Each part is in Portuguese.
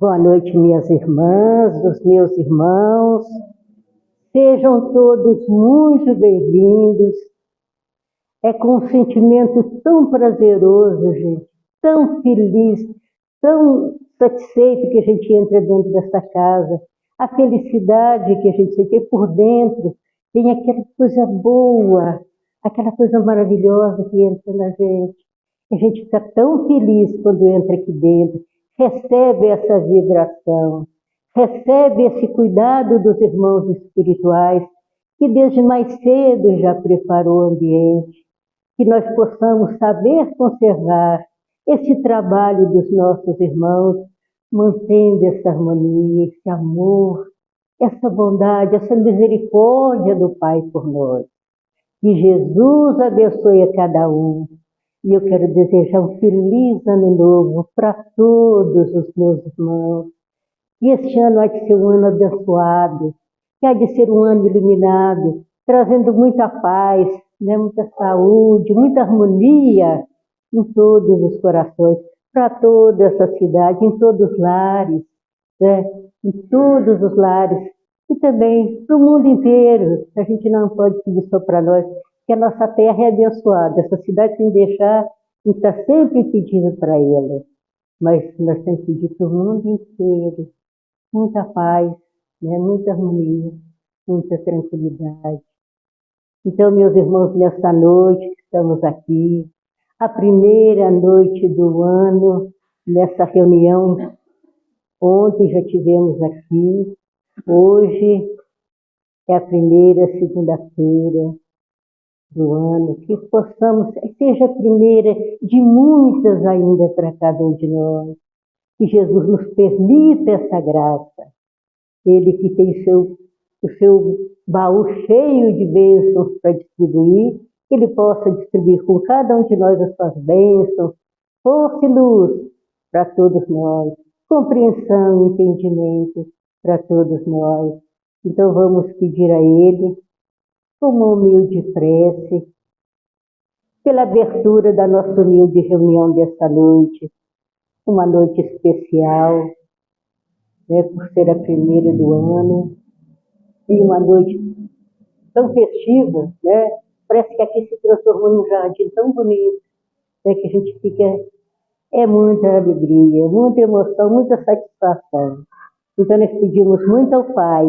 Boa noite, minhas irmãs, os meus irmãos. Sejam todos muito bem-vindos. É com um sentimento tão prazeroso, gente, tão feliz, tão satisfeito que a gente entra dentro dessa casa. A felicidade que a gente sente por dentro, tem aquela coisa boa, aquela coisa maravilhosa que entra na gente. A gente fica tão feliz quando entra aqui dentro, recebe essa vibração, recebe esse cuidado dos irmãos espirituais, que desde mais cedo já preparou o ambiente, que nós possamos saber conservar esse trabalho dos nossos irmãos, mantendo essa harmonia, esse amor, essa bondade, essa misericórdia do Pai por nós. Que Jesus abençoe a cada um. E eu quero desejar um feliz ano novo para todos os meus irmãos. E este ano há de ser um ano abençoado, que há de ser um ano iluminado, trazendo muita paz, né? Muita saúde, muita harmonia em todos os corações, para toda essa cidade, em todos os lares, né? Em todos os lares, e também para o mundo inteiro. A gente não pode pedir só para nós, que a nossa terra é abençoada. Essa cidade tem que deixar, a gente está sempre pedindo para ela, mas nós temos que pedir para o mundo inteiro muita paz, né? Muita harmonia, muita tranquilidade. Então, meus irmãos, nessa noite que estamos aqui, a primeira noite do ano, nessa reunião, ontem já tivemos aqui, hoje é a primeira segunda-feira do ano, que possamos, seja a primeira de muitas ainda para cada um de nós, que Jesus nos permita essa graça, Ele que tem o seu baú cheio de bênçãos para distribuir, que Ele possa distribuir com cada um de nós as suas bênçãos, força e luz para todos nós, compreensão e entendimento para todos nós. Então vamos pedir a Ele, com uma humilde prece, pela abertura da nossa humilde reunião desta noite, uma noite especial, né, por ser a primeira do ano, e uma noite tão festiva, né? Parece que aqui se transformou num jardim tão bonito, né, que a gente fica, é muita alegria, muita emoção, muita satisfação. Então nós pedimos muito ao Pai,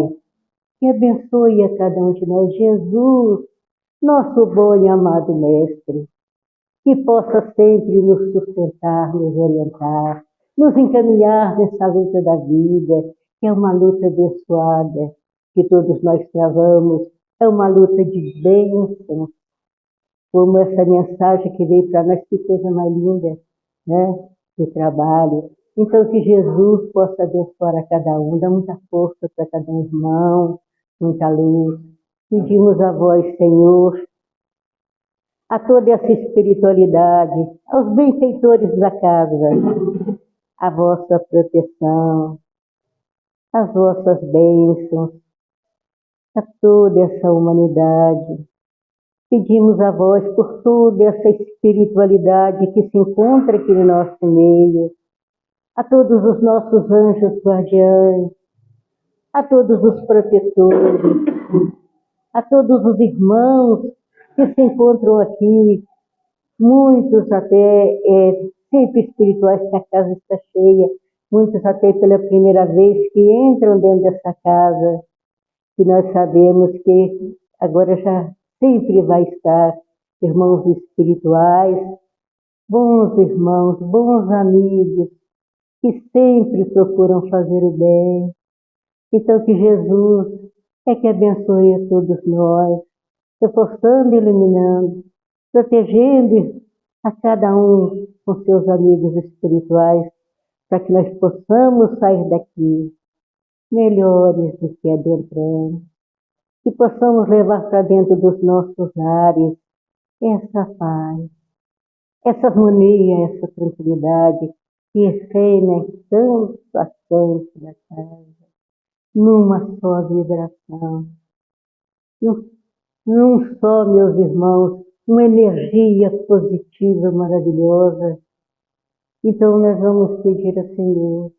que abençoe a cada um de nós, Jesus, nosso bom e amado Mestre, que possa sempre nos sustentar, nos orientar, nos encaminhar nessa luta da vida, que é uma luta abençoada, que todos nós travamos, é uma luta de bênção, como essa mensagem que veio para nós, que coisa mais linda, né, do trabalho. Então que Jesus possa abençoar a cada um, dar muita força para cada um irmão, muita luz. Pedimos a vós, Senhor, a toda essa espiritualidade, aos benfeitores da casa, a vossa proteção, as vossas bênçãos, a toda essa humanidade. Pedimos a vós por toda essa espiritualidade que se encontra aqui no nosso meio, a todos os nossos anjos guardiães, a todos os protetores, a todos os irmãos que se encontram aqui, muitos até sempre espirituais, que a casa está cheia, muitos até pela primeira vez que entram dentro dessa casa, que nós sabemos que agora já sempre vai estar irmãos espirituais, bons irmãos, bons amigos, que sempre procuram fazer o bem. Então que Jesus é que abençoe a todos nós, reforçando e iluminando, protegendo a cada um com seus amigos espirituais, para que nós possamos sair daqui melhores do que adentramos, que possamos levar para dentro dos nossos lares essa paz, essa harmonia, essa tranquilidade que reina tanto a tanto da casa, numa só vibração, num só, meus irmãos, uma energia positiva, maravilhosa. Então nós vamos pedir ao Senhor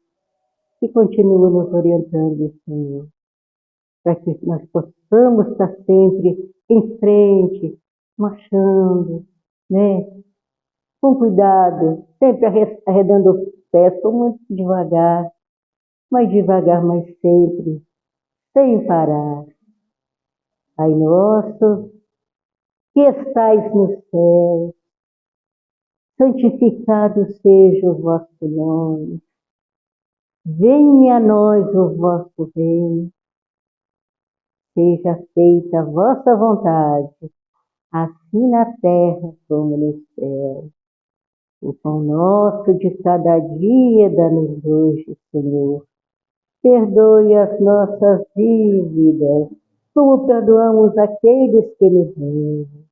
e continua nos orientando, Senhor, para que nós possamos estar sempre em frente, marchando, né? Com cuidado, sempre arredando os pés, muito devagar, mas sempre, sem parar. Pai nosso, que estais no céu, santificado seja o vosso nome. Venha a nós o vosso reino. Seja feita a vossa vontade, assim na terra como no céu. O pão nosso de cada dia dá-nos hoje, Senhor. Perdoe as nossas dívidas, como perdoamos aqueles que nos devem.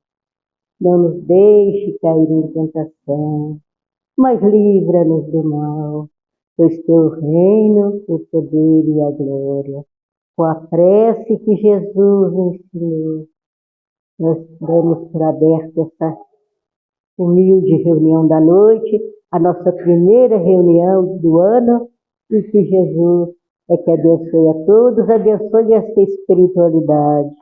Não nos deixe cair em tentação, mas livra-nos do mal. Pois teu reino, o poder e a glória. Com a prece que Jesus ensinou, nós damos por aberta essa humilde reunião da noite, a nossa primeira reunião do ano, e que Jesus é que abençoe a todos, abençoe essa espiritualidade.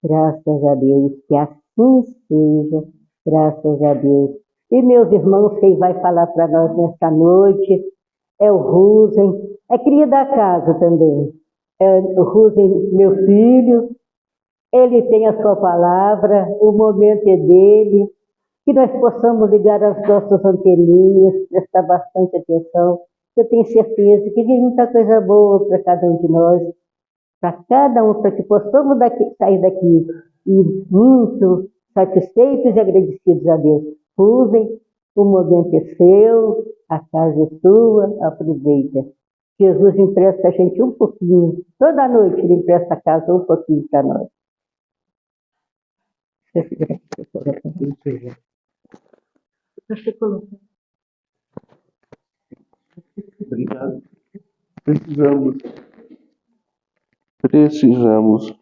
Graças a Deus, que assim seja, graças a Deus. E meus irmãos, quem vai falar para nós nesta noite é o Rusen, é cria da casa também. É o Rusen, meu filho, ele tem a sua palavra, o momento é dele, que nós possamos ligar as nossas anteninhas, prestar bastante atenção. Eu tenho certeza que vem muita coisa boa para cada um de nós, para cada um, para que possamos sair daqui e muito satisfeitos e agradecidos a Deus. Usem, o momento é seu, a casa é sua, aproveita. Jesus empresta a gente um pouquinho, toda noite ele empresta a casa um pouquinho para nós. Obrigado. Precisamos.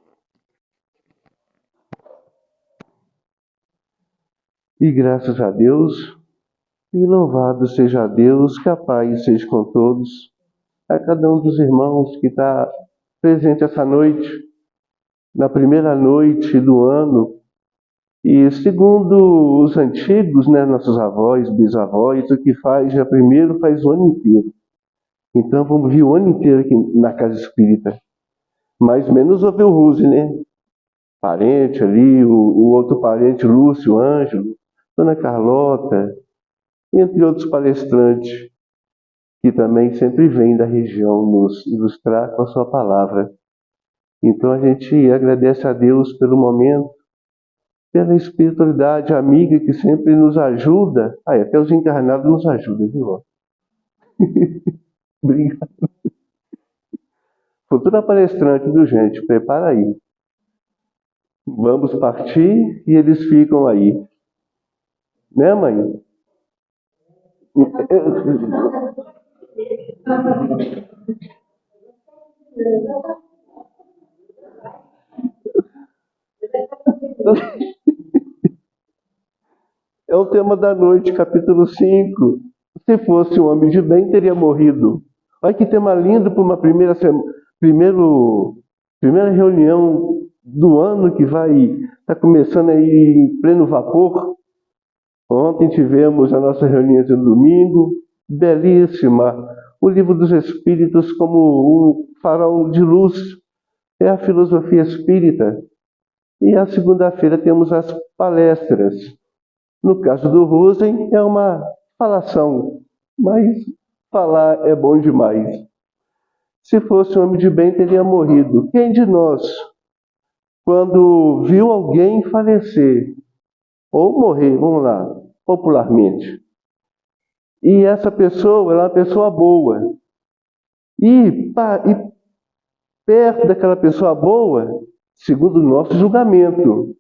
E graças a Deus, e louvado seja Deus, que a paz seja com todos, a cada um dos irmãos que está presente essa noite, na primeira noite do ano. E segundo os antigos, né, nossos avós, bisavós, o que faz já primeiro faz o ano inteiro. Então vamos vir o ano inteiro aqui na Casa Espírita. Mais ou menos ouve o Ruse, né? Parente ali, o outro parente, Lúcio, Ângelo, Dona Carlota, entre outros palestrantes, que também sempre vêm da região nos ilustrar com a sua palavra. Então a gente agradece a Deus pelo momento, pela espiritualidade amiga que sempre nos ajuda. Até os encarnados nos ajudam, viu? Obrigado. Futura palestrante, viu, gente? Prepara aí. Vamos partir e eles ficam aí. Né, mãe? É o tema da noite, capítulo 5. Se fosse um homem de bem, teria morrido. Olha que tema lindo para uma primeira reunião do ano que vai estar começando aí em pleno vapor. Ontem tivemos a nossa reunião de domingo, belíssima. O Livro dos Espíritos como um farol de luz. É a filosofia espírita. E a segunda-feira temos as palestras. No caso do Rosen, é uma falação, mas falar é bom demais. Se fosse um homem de bem, teria morrido. Quem de nós, quando viu alguém falecer, ou morrer, vamos lá, popularmente, e essa pessoa ela é uma pessoa boa, e perto daquela pessoa boa, segundo o nosso julgamento,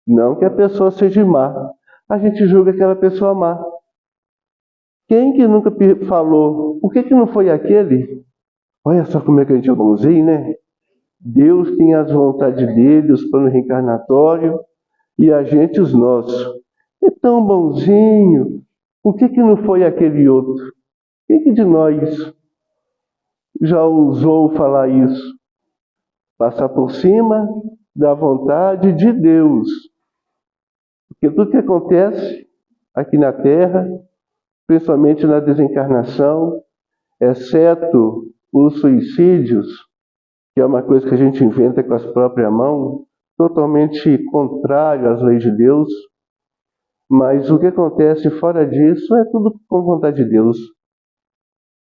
não que a pessoa seja má, a gente julga aquela pessoa má. Quem que nunca falou, por que não foi aquele? Olha só como é que a gente é bonzinho, né? Deus tem as vontades dele, os planos reencarnatórios, e a gente os nossos. É tão bonzinho, por que não foi aquele outro? Quem que de nós já ousou falar isso? Passar por cima da vontade de Deus. Porque tudo que acontece aqui na Terra, principalmente na desencarnação, exceto os suicídios, que é uma coisa que a gente inventa com as próprias mãos, totalmente contrário às leis de Deus, mas o que acontece fora disso é tudo com vontade de Deus.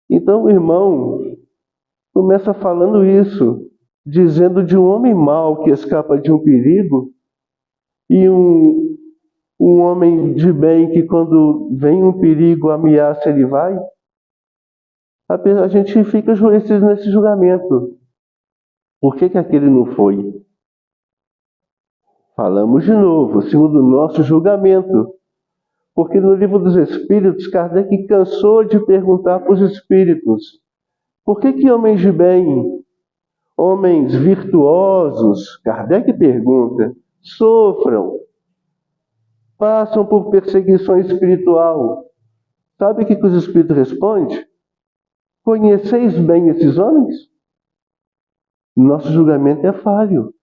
Então o irmão começa falando isso, dizendo de um homem mau que escapa de um perigo e um homem de bem que quando vem um perigo, ameaça, ele vai. A gente fica nesse julgamento. Por que aquele não foi? Falamos de novo, segundo o nosso julgamento. Porque no livro dos Espíritos, Kardec cansou de perguntar para os Espíritos: por que homens de bem, homens virtuosos, Kardec pergunta, sofram, passam por perseguição espiritual? Sabe o que os Espíritos respondem? Conheceis bem esses homens? Nosso julgamento é falho.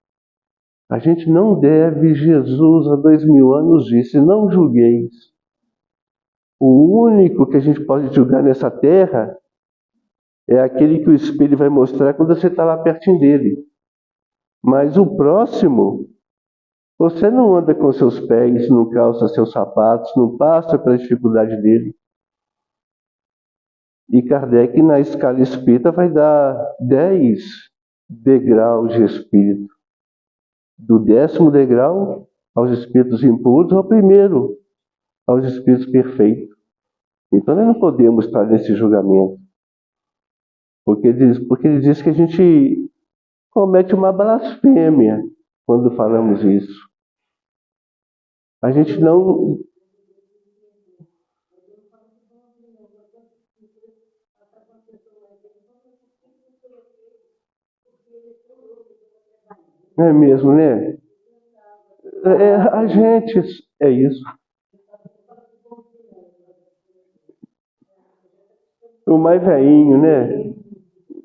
A gente não deve, Jesus há 2000 anos disse, não julgueis. O único que a gente pode julgar nessa terra é aquele que o espelho vai mostrar quando você está lá pertinho dele. Mas o próximo, você não anda com seus pés, não calça seus sapatos, não passa pela dificuldade dele. E Kardec, na escala espírita, vai dar 10 degraus de espírito. Do 10º degrau aos espíritos impuros, ao primeiro, aos espíritos perfeitos. Então nós não podemos estar nesse julgamento. Porque ele diz que a gente comete uma blasfêmia quando falamos isso. A gente não... Não é mesmo, né? A gente... É isso. O mais velhinho, né?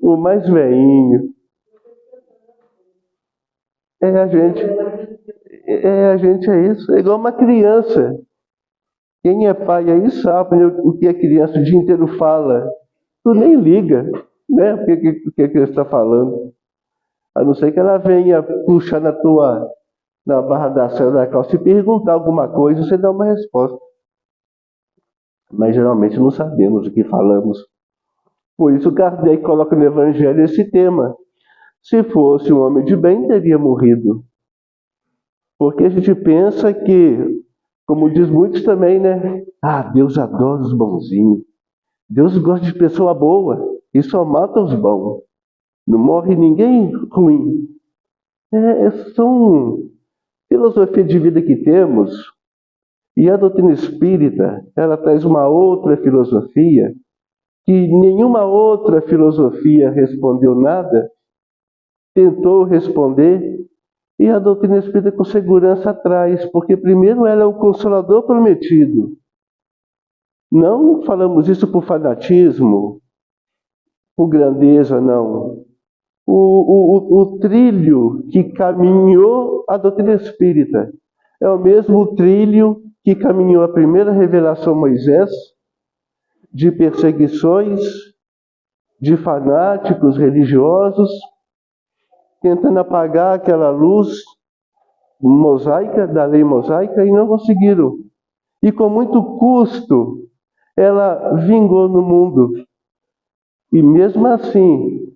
O mais velhinho. A gente é isso. É igual uma criança. Quem é pai aí sabe o que a criança o dia inteiro fala. Tu nem liga, né? O que ele está falando. A não ser que ela venha puxar na barra da saia da calça e perguntar alguma coisa, você dá uma resposta. Mas geralmente não sabemos o que falamos. Por isso Kardec coloca no Evangelho esse tema. Se fosse um homem de bem, teria morrido. Porque a gente pensa que, como diz muitos também, né? Deus adora os bonzinhos. Deus gosta de pessoa boa e só mata os bons. Não morre ninguém ruim. São filosofia de vida que temos. E a doutrina espírita, ela traz uma outra filosofia que nenhuma outra filosofia respondeu nada, tentou responder, e a doutrina espírita com segurança traz, porque primeiro ela é o Consolador prometido. Não falamos isso por fanatismo, por grandeza, não. O trilho que caminhou a doutrina espírita é o mesmo trilho que caminhou a primeira revelação a Moisés, de perseguições, de fanáticos religiosos, tentando apagar aquela luz mosaica, da lei mosaica, e não conseguiram. E com muito custo, ela vingou no mundo. E mesmo assim,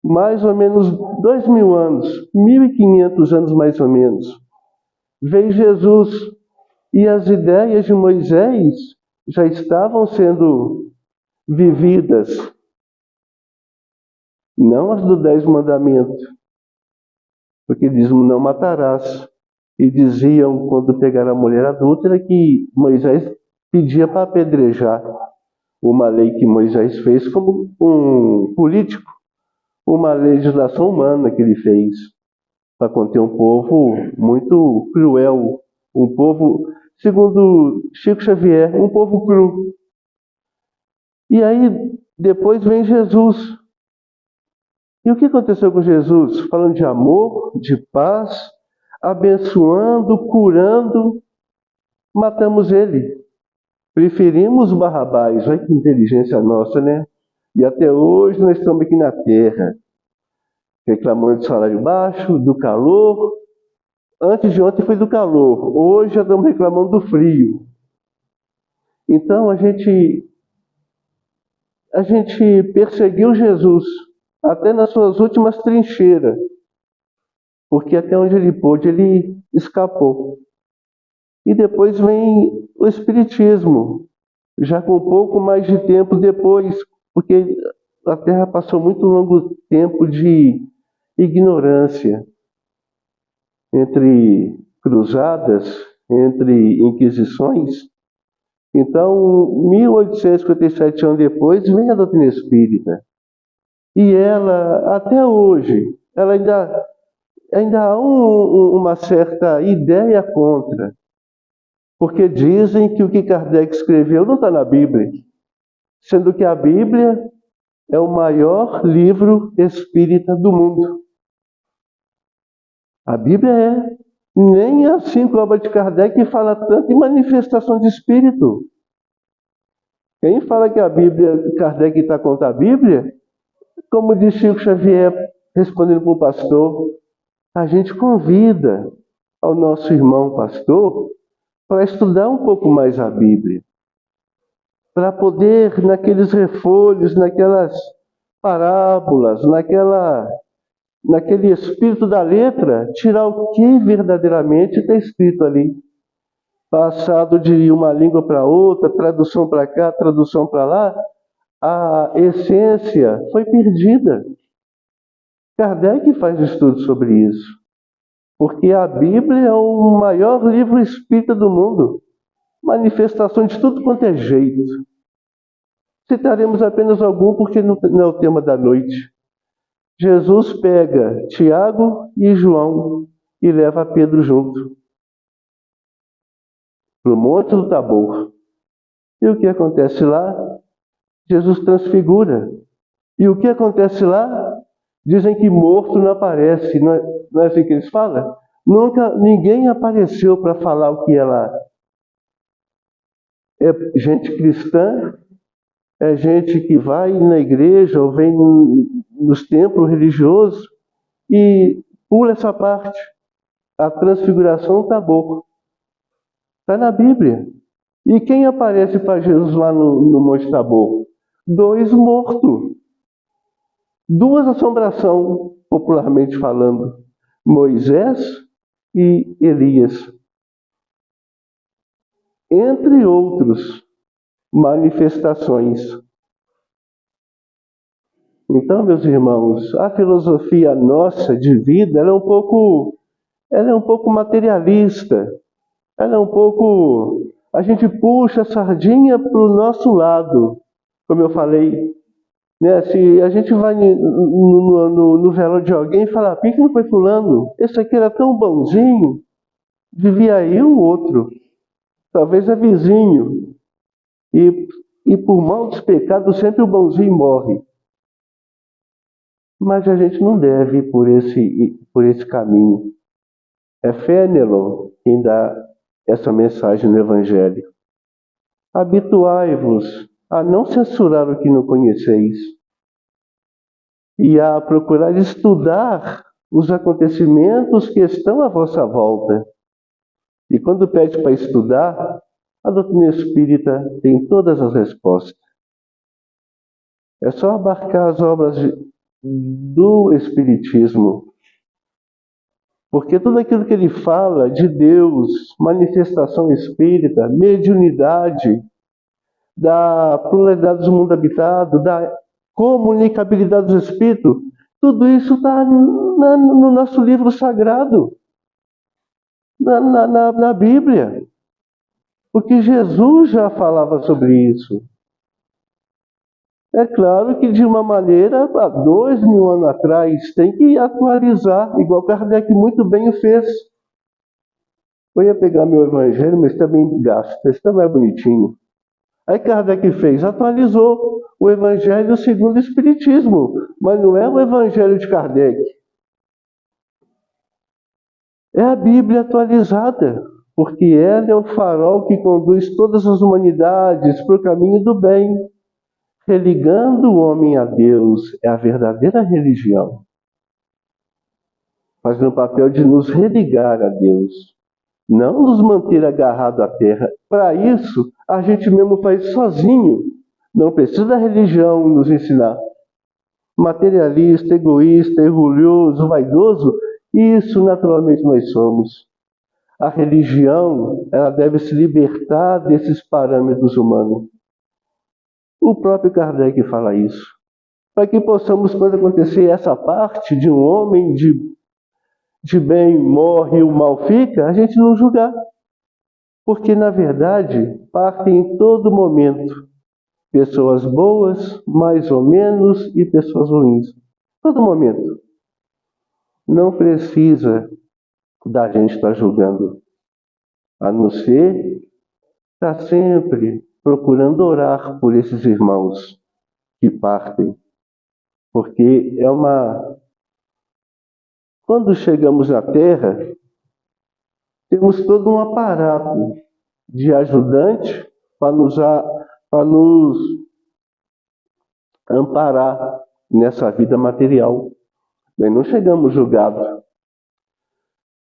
mais ou menos 2000 anos, 1500 anos mais ou menos, veio Jesus e as ideias de Moisés já estavam sendo vividas. Não as do 10 mandamentos, porque diz não matarás. E diziam, quando pegaram a mulher adúltera, que Moisés pedia para apedrejar. Uma lei que Moisés fez como um político, uma legislação humana que ele fez para conter um povo muito cruel, um povo, segundo Chico Xavier, um povo cru. E aí depois vem Jesus E o que aconteceu com Jesus? Falando de amor, de paz, abençoando, curando, matamos ele. Preferimos Barrabás. Olha que inteligência nossa, né? E até hoje nós estamos aqui na terra, reclamando de salário baixo, do calor. Antes de ontem foi do calor, hoje já estamos reclamando do frio. Então a gente perseguiu Jesus, até nas suas últimas trincheiras, porque até onde ele pôde, ele escapou. E depois vem o Espiritismo, já com um pouco mais de tempo depois, porque a Terra passou muito longo tempo de ignorância, entre cruzadas, entre inquisições. Então, 1857 anos depois, vem a doutrina espírita. E ela, até hoje, ela ainda há uma certa ideia contra. Porque dizem que o que Kardec escreveu não está na Bíblia. Sendo que a Bíblia é o maior livro espírita do mundo. A Bíblia é. Nem as 5 obras de Kardec fala tanto em manifestação de espírito. Quem fala que a Bíblia, Kardec está contra a Bíblia, como disse Chico Xavier, respondendo para o pastor, a gente convida ao nosso irmão pastor para estudar um pouco mais a Bíblia. Para poder, naqueles refolhos, naquelas parábolas, naquele espírito da letra, tirar o que verdadeiramente está escrito ali. Passado de uma língua para outra, tradução para cá, tradução para lá, a essência foi perdida. Kardec faz estudo sobre isso, porque a Bíblia é o maior livro espírita do mundo, manifestação de tudo quanto é jeito. Citaremos apenas algum, porque não é o tema da noite. Jesus pega Tiago e João e leva Pedro junto para o Monte do Tabor. E o que acontece lá? Jesus transfigura. E o que acontece lá? Dizem que morto não aparece. Não é assim que eles falam? Ninguém apareceu para falar o que é lá. É gente cristã, é gente que vai na igreja ou vem nos templos religiosos e pula essa parte. A transfiguração está boa. Está na Bíblia. E quem aparece para Jesus lá no Monte Tabor? 2 mortos. 2 assombrações, popularmente falando. Moisés e Elias. Entre outros manifestações. Então, meus irmãos, a filosofia nossa de vida ela é um pouco materialista. Ela é um pouco... A gente puxa a sardinha para o nosso lado, como eu falei. Né? Se a gente vai no velório de alguém e fala, por que não foi fulano? Esse aqui era tão bonzinho, vivia aí o outro. Talvez é vizinho. E por mal dos pecados, sempre o bonzinho morre. Mas a gente não deve ir por esse caminho. É Fénelon quem dá essa mensagem no Evangelho. Habituai-vos a não censurar o que não conheceis e a procurar estudar os acontecimentos que estão à vossa volta. E quando pede para estudar, a doutrina espírita tem todas as respostas. É só abarcar as obras do Espiritismo. Porque tudo aquilo que ele fala de Deus, manifestação espírita, mediunidade, da pluralidade do mundo habitado, da comunicabilidade dos espíritos, tudo isso está no nosso livro sagrado, na Bíblia. Porque Jesus já falava sobre isso. É claro que de uma maneira, há 2000 anos atrás, tem que atualizar, igual Kardec muito bem o fez. Eu ia pegar meu evangelho, mas está bem gasto, está mais bonitinho. Aí Kardec fez, atualizou o Evangelho segundo o Espiritismo, mas não é o Evangelho de Kardec. É a Bíblia atualizada, porque ela é o farol que conduz todas as humanidades para o caminho do bem, religando o homem a Deus. É a verdadeira religião, faz no papel de nos religar a Deus, não nos manter agarrados à terra. Para isso, a gente mesmo faz sozinho, não precisa da religião nos ensinar. Materialista, egoísta, orgulhoso, vaidoso, isso naturalmente nós somos. A religião, ela deve se libertar desses parâmetros humanos. O próprio Kardec fala isso. Para que possamos, quando acontecer essa parte de um homem de bem morre e o mal fica, a gente não julgar. Porque, na verdade, partem em todo momento pessoas boas, mais ou menos, e pessoas ruins. Todo momento. Não precisa da gente estar julgando, a não ser estar sempre procurando orar por esses irmãos que partem. Porque quando chegamos na Terra, temos todo um aparato de ajudante para nos amparar nessa vida material. Nós não chegamos julgados.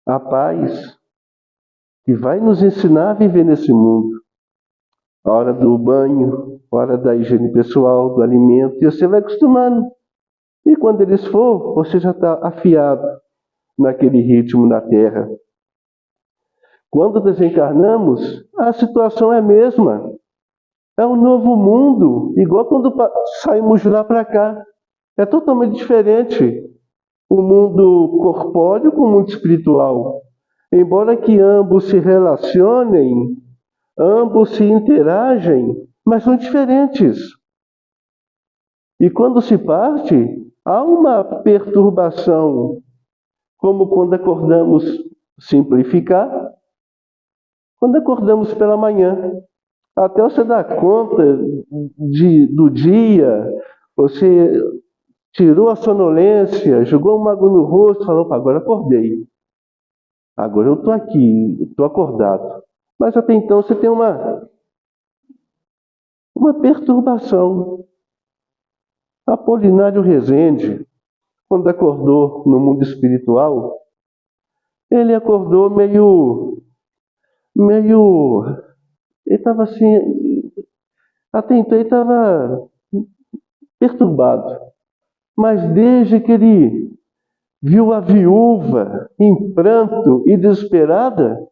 A paz que vai nos ensinar a viver nesse mundo. A hora do banho, a hora da higiene pessoal, do alimento, e você vai acostumando. E quando eles for, você já está afiado naquele ritmo na Terra. Quando desencarnamos, a situação é a mesma. É um novo mundo, igual quando saímos de lá para cá. É totalmente diferente o mundo corpóreo com o mundo espiritual. Embora que ambos se relacionem, ambos se interagem, mas são diferentes. E quando se parte, há uma perturbação, como quando acordamos, simplificar, quando acordamos pela manhã. Até você dar conta do dia, você tirou a sonolência, jogou uma água no rosto, falou, agora acordei. Agora eu estou aqui, estou acordado. Mas até então você tem uma perturbação. Apolinário Rezende, quando acordou no mundo espiritual, ele acordou meio ele estava assim, até então ele estava perturbado. Mas desde que ele viu a viúva em pranto e desesperada,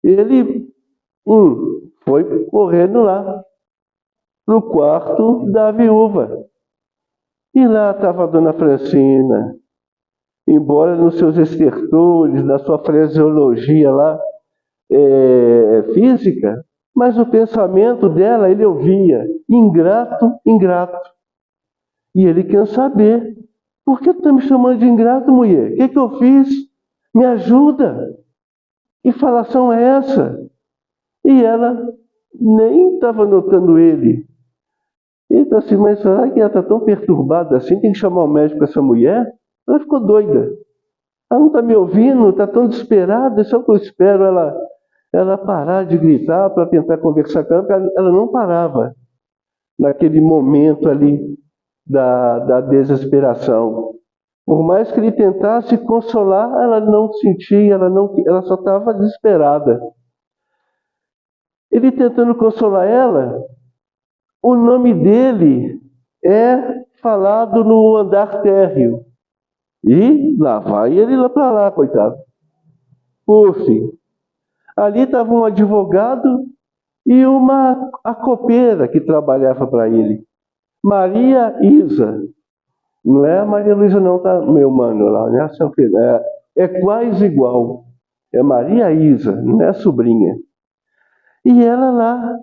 ele foi correndo lá para o quarto da viúva. E lá estava a dona Francina, embora nos seus estertores, na sua fraseologia lá, física, mas o pensamento dela, ele ouvia, ingrato, ingrato. E ele quer saber, por que tu está me chamando de ingrato, mulher? O que eu fiz? Me ajuda. Que falação é essa? E ela nem estava notando ele. Ele está assim, mas será que ela está tão perturbada assim? Tem que chamar o médico essa mulher? Ela ficou doida. Ela não está me ouvindo, está tão desesperada, só que eu espero ela parar de gritar para tentar conversar com ela, porque ela não parava naquele momento ali da desesperação. Por mais que ele tentasse consolar, ela não sentia, ela só estava desesperada. Ele tentando consolar ela, o nome dele é falado no andar térreo. E lá vai ele lá para lá, coitado. Por fim, ali estava um advogado e a copeira que trabalhava para ele. Maria Isa. Não é a Maria Luísa não, tá, meu mano lá, né? É quase igual. É Maria Isa, não é a sobrinha. E ela lá,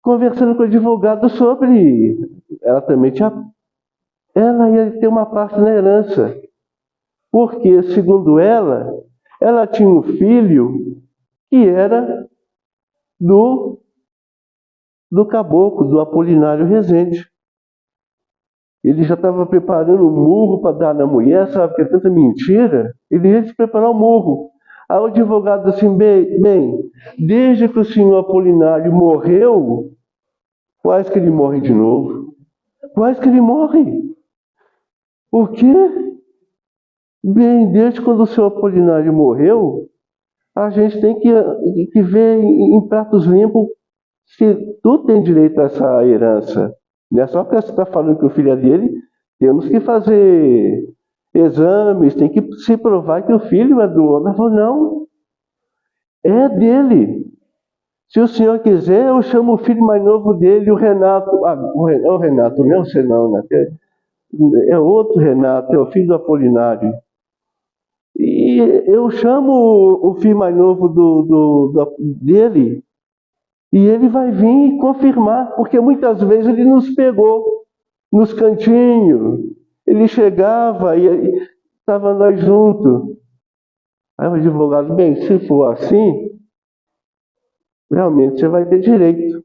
conversando com o advogado sobre... Ela ia ter uma parte na herança. Porque, segundo ela tinha um filho que era do do caboclo, do Apolinário Rezende. Ele já estava preparando o murro para dar na mulher, sabe, que é tanta mentira. Ele ia preparar o murro. Aí o advogado disse assim, bem, desde que o senhor Apolinário morreu, quase que ele morre de novo. Quase que ele morre. Por quê? Bem, desde quando o senhor Apolinário morreu, a gente tem que ver em pratos limpos se tu tem direito a essa herança. Não é só porque você está falando que o filho é dele, temos que fazer exames, tem que se provar que o filho é do homem. Ela falou, não, é dele. Se o senhor quiser, eu chamo o filho mais novo dele, o Renato. O Renato, não é o senão, né? É outro Renato, é o filho do Apolinário. E eu chamo o filho mais novo dele, e ele vai vir confirmar, porque muitas vezes ele nos pegou nos cantinhos. Ele chegava e estava nós juntos. Aí o advogado, bem, se for assim, realmente você vai ter direito.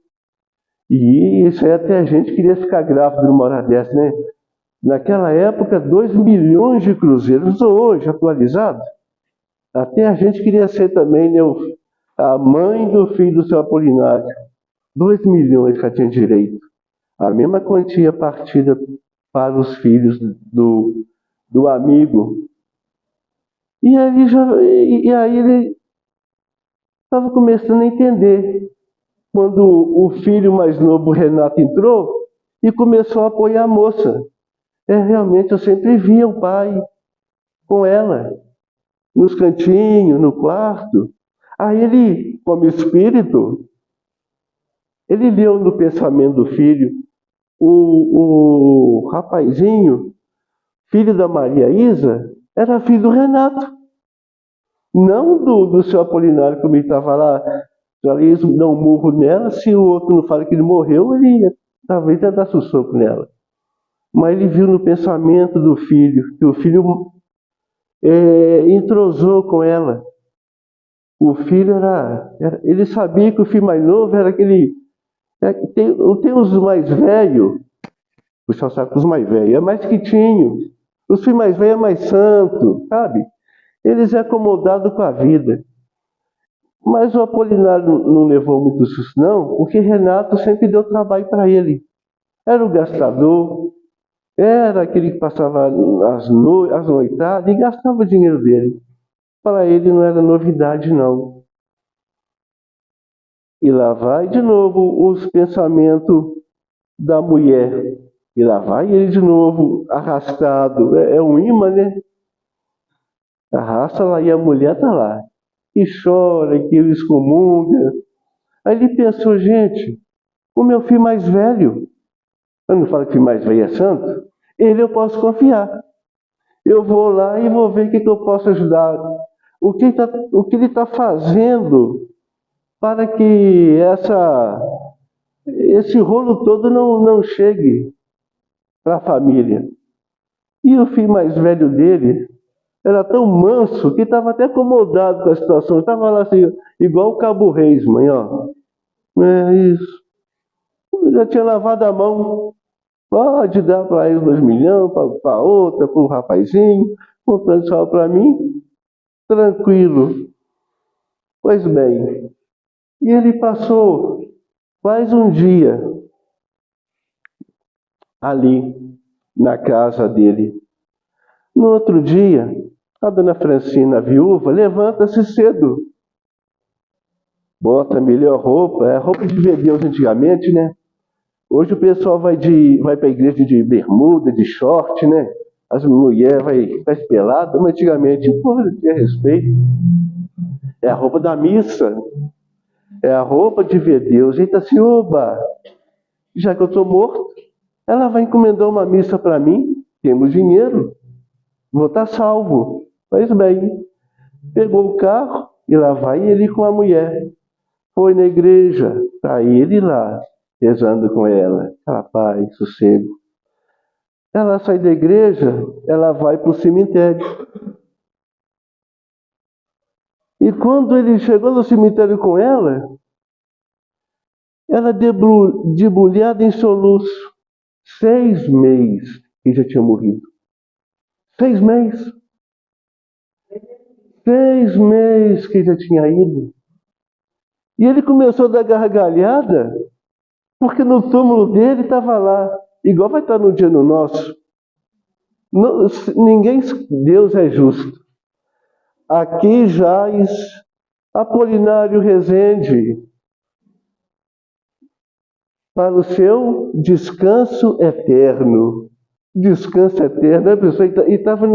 E isso aí até a gente queria ficar grávido numa hora dessa, né? Naquela época, 2 milhões de cruzeiros, hoje, atualizado. Até a gente queria ser também, né, a mãe do filho do seu Apolinário. 2 milhões que tinha direito. A mesma quantia partida para os filhos do amigo. E aí ele estava começando a entender. Quando o filho mais novo, Renato, entrou e começou a apoiar a moça. Realmente eu sempre via o pai com ela, nos cantinhos, no quarto. Aí ele, como espírito, ele leu no pensamento do filho, o rapazinho, filho da Maria Isa, era filho do Renato. Não do seu Apolinário, como ele estava lá, eles dão um murro nela, se o outro não fala que ele morreu, ele talvez ia dar soco nela. Mas ele viu no pensamento do filho, que o filho entrosou com ela. O filho ele sabia que o filho mais novo era aquele. Tem os mais velhos, o senhor sabe que os mais velhos é mais quitinho. Os filhos mais velhos é mais santo, sabe? Eles é acomodados com a vida. Mas o Apolinário não levou muito susto, não, porque Renato sempre deu trabalho para ele. Era o gastador, era aquele que passava as noitadas e gastava o dinheiro dele. Para ele não era novidade, não. E lá vai de novo os pensamentos da mulher. E lá vai ele de novo arrastado. É um imã, né? Arrasta lá e a mulher está lá. E chora, e que ele excomunga. Aí ele pensou, gente, o meu filho mais velho, eu não falo que o filho mais velho é santo, ele eu posso confiar. Eu vou lá e vou ver o que eu posso ajudar. O que ele está fazendo para que esse rolo todo não chegue para a família. E o filho mais velho dele era tão manso que estava até acomodado com a situação. Estava lá assim, igual o Cabo Reis, mãe, ó. É isso. Eu já tinha lavado a mão. Pode dar para ele 2 milhões, para outra, para o rapazinho, comprando só para mim. Tranquilo. Pois bem, e ele passou quase um dia ali na casa dele. No outro dia, a dona Francina, a viúva, levanta-se cedo. Bota a melhor roupa, é roupa de ver Deus antigamente, né? Hoje o pessoal vai para a igreja de bermuda, de short, né? As mulheres vai pelada, mas antigamente, pô, tinha respeito. É a roupa da missa. É a roupa de ver Deus. Eita, assim, oba, já que eu estou morto, ela vai encomendar uma missa para mim, temos dinheiro, vou estar salvo. Pois bem, pegou o carro e lá vai ele com a mulher. Foi na igreja, está ele lá, rezando com ela. Aquela paz, sossego. Ela sai da igreja, ela vai para o cemitério. E quando ele chegou no cemitério com ela, Ela debulhada em soluço. 6 meses que já tinha morrido. 6 meses. 6 meses que já tinha ido. E ele começou a dar gargalhada, porque no túmulo dele estava lá, igual vai estar no dia no nosso. Não, ninguém, Deus é justo. Aqui jaz Apolinário Rezende, para o seu descanso eterno. Descanso eterno, a pessoa estava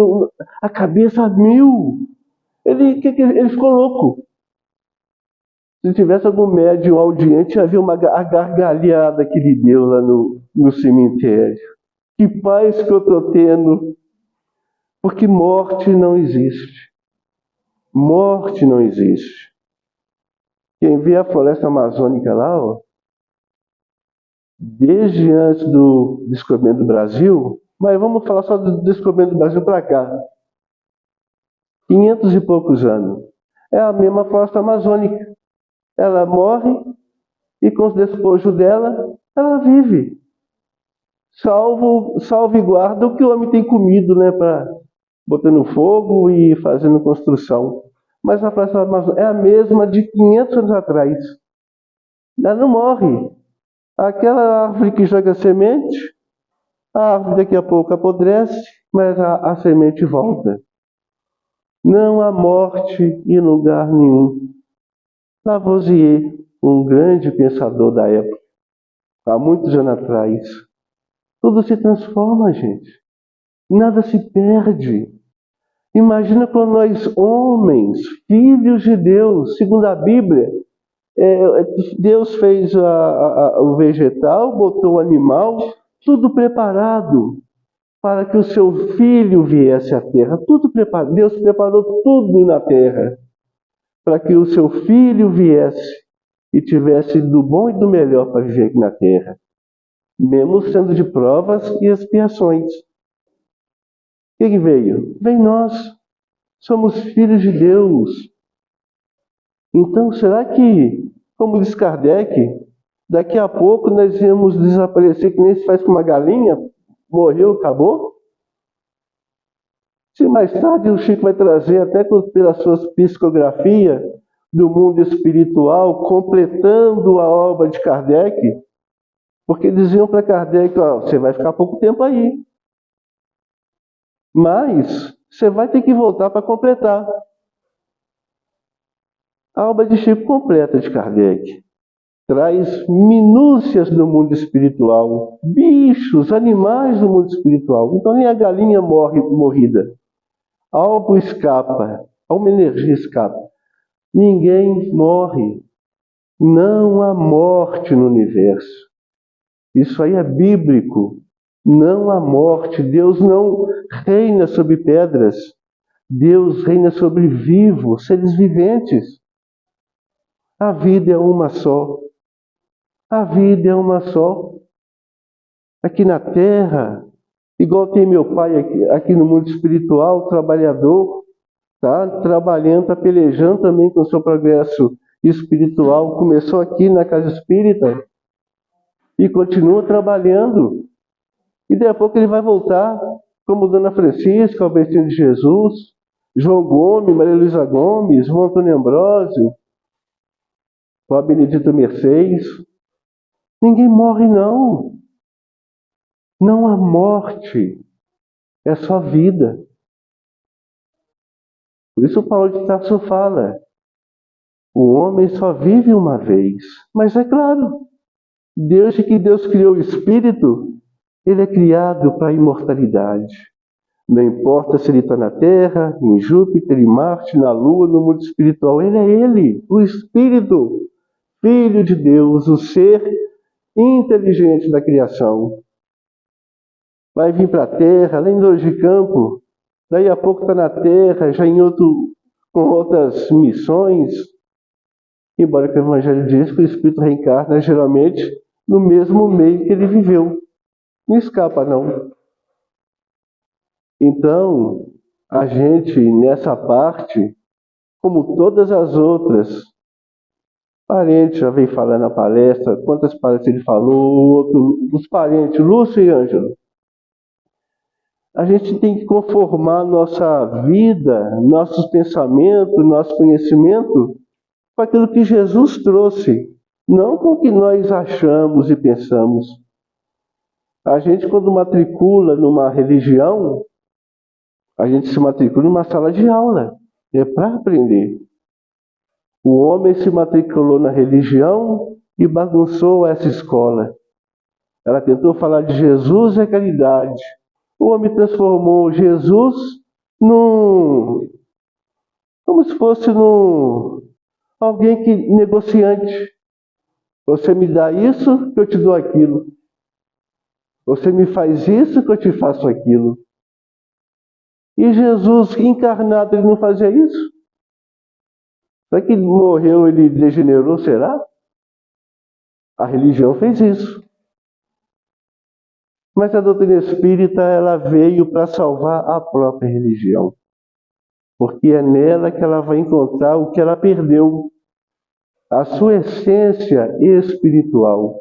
a cabeça a mil. Ele ficou louco. Se tivesse algum médium audiente, havia a gargalhada que ele deu lá no cemitério. Que paz que eu estou tendo, porque morte não existe. Morte não existe. Quem vê a floresta amazônica lá, ó, desde antes do descobrimento do Brasil, mas vamos falar só do descobrimento do Brasil para cá, 500 e poucos anos, é a mesma floresta amazônica. Ela morre e com os despojos dela, ela vive. Salvo e guarda o que o homem tem comido, né, para botando fogo e fazendo construção. Mas a floresta amazônica é a mesma de 500 anos atrás. Ela não morre. Aquela árvore que joga semente, a árvore daqui a pouco apodrece, mas a semente volta. Não há morte em lugar nenhum. Lavoisier, um grande pensador da época, há muitos anos atrás. Tudo se transforma, gente. Nada se perde. Imagina quando nós, homens, filhos de Deus, segundo a Bíblia, Deus fez o vegetal, botou o animal, tudo preparado para que o seu filho viesse à terra. Tudo preparado. Deus preparou tudo na terra para que o seu filho viesse e tivesse do bom e do melhor para viver aqui na terra, mesmo sendo de provas e expiações. Quem veio? Vem nós. Somos filhos de Deus. Então, será que, como diz Kardec, daqui a pouco nós íamos desaparecer que nem se faz com uma galinha? Morreu, acabou? Se mais tarde o Chico vai trazer, até pelas suas psicografias do mundo espiritual, completando a obra de Kardec, porque diziam para Kardec, ó, você vai ficar pouco tempo aí, mas você vai ter que voltar para completar. A obra de Chico completa de Kardec traz minúcias do mundo espiritual, bichos, animais do mundo espiritual. Então nem a galinha morrida. Algo escapa, uma energia escapa. Ninguém morre. Não há morte no universo. Isso aí é bíblico. Não há morte. Deus não reina sobre pedras. Deus reina sobre vivos, seres viventes. A vida é uma só. A vida é uma só. Aqui na terra, igual tem meu pai aqui no mundo espiritual, trabalhador, tá? Trabalhando, tá pelejando também com o seu progresso espiritual. Começou aqui na casa espírita e continua trabalhando. E daqui a pouco ele vai voltar, como Dona Francisca, Albertino de Jesus, João Gomes, Maria Luísa Gomes, João Antônio Ambrósio, a Benedita Mercedes. Ninguém morre, não. Não há morte. É só vida. Por isso Paulo de Tarso fala, o homem só vive uma vez. Mas é claro, desde que Deus criou o espírito, ele é criado para a imortalidade. Não importa se ele está na Terra, em Júpiter, em Marte, na Lua, no mundo espiritual. Ele é ele, o Espírito, Filho de Deus, o ser inteligente da criação. Vai vir para a Terra, lá em Dores de Campo, daí a pouco está na Terra, já com outras missões. Embora que o Evangelho diz que o Espírito reencarna geralmente no mesmo meio que ele viveu. Não escapa, não. Então, a gente, nessa parte, como todas as outras, Parente já veio falar na palestra, quantas palestras ele falou, os parentes, Lúcio e Ângelo. A gente tem que conformar nossa vida, nossos pensamentos, nosso conhecimento com aquilo que Jesus trouxe, não com o que nós achamos e pensamos. A gente, quando matricula numa religião, a gente se matricula numa sala de aula, é para aprender. O homem se matriculou na religião e bagunçou essa escola. Ela tentou falar de Jesus e a caridade. O homem transformou Jesus como se fosse alguém que negociante. Você me dá isso, que eu te dou aquilo. Você me faz isso, que eu te faço aquilo. E Jesus encarnado, ele não fazia isso? Será que ele morreu, ele degenerou, será? A religião fez isso. Mas a doutrina espírita, ela veio para salvar a própria religião. Porque é nela que ela vai encontrar o que ela perdeu. A sua essência espiritual.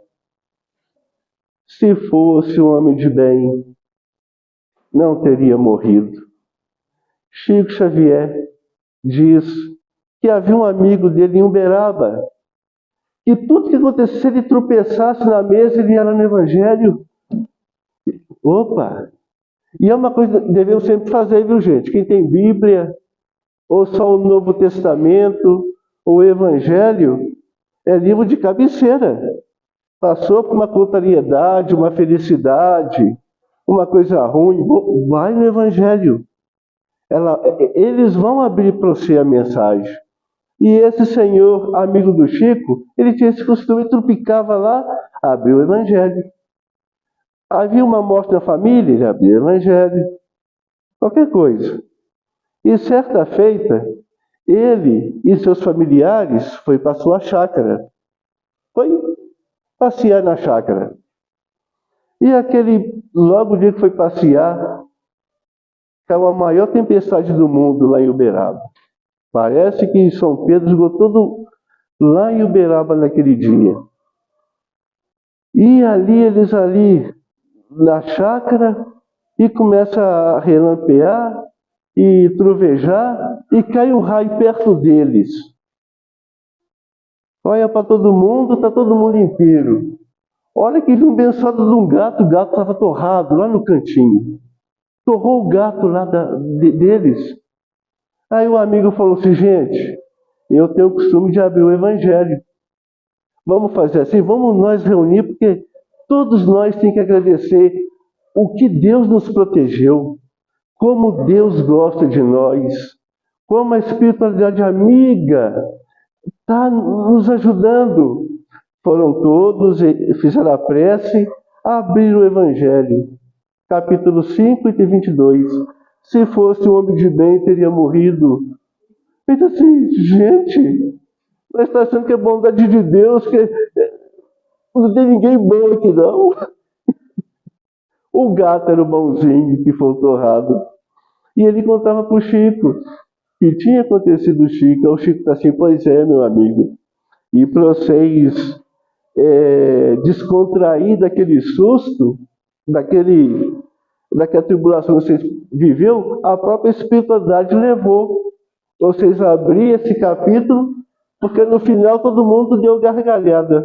Se fosse um homem de bem, não teria morrido. Chico Xavier diz que havia um amigo dele em Uberaba, que tudo que acontecesse, ele tropeçasse na mesa, ele ia lá no Evangelho. Opa! E é uma coisa que devemos sempre fazer, viu, gente? Quem tem Bíblia, ou só o Novo Testamento, ou o Evangelho, é livro de cabeceira. Passou por uma contrariedade, uma felicidade, uma coisa ruim, vai no Evangelho. Eles vão abrir para você a mensagem. E esse senhor, amigo do Chico, ele tinha esse costume, tropicava lá, abriu o Evangelho. Havia uma morte na família, ele abriu o Evangelho. Qualquer coisa. E certa feita, ele e seus familiares foi para sua chácara. Foi passear na chácara. E logo o dia que foi passear, caiu a maior tempestade do mundo lá em Uberaba. Parece que São Pedro esgotou tudo lá em Uberaba naquele dia. E eles ali na chácara, e começa a relampear e trovejar, e cai um raio perto deles. Olha para todo mundo, está todo mundo inteiro. Olha que viu um abençoado de um gato, o gato estava torrado lá no cantinho. Torrou o gato lá deles. Aí o amigo falou assim, gente, eu tenho o costume de abrir o Evangelho. Vamos fazer assim, vamos nós reunir, porque todos nós temos que agradecer o que Deus nos protegeu, como Deus gosta de nós, como a espiritualidade amiga está nos ajudando. Foram todos, fizeram a prece, abriram o Evangelho. Capítulo 5, item 22. Se fosse um homem de bem, teria morrido. Então assim, gente, nós estamos achando que é bondade de Deus, que não tem ninguém bom aqui não. O gato era o bonzinho que foi torrado. E ele contava para o Chico que tinha acontecido o Chico. O Chico está assim, pois é, meu amigo. E para vocês descontrair daquele susto, daquela tribulação que vocês viveu, a própria espiritualidade levou vocês a abrir esse capítulo, porque no final todo mundo deu gargalhada.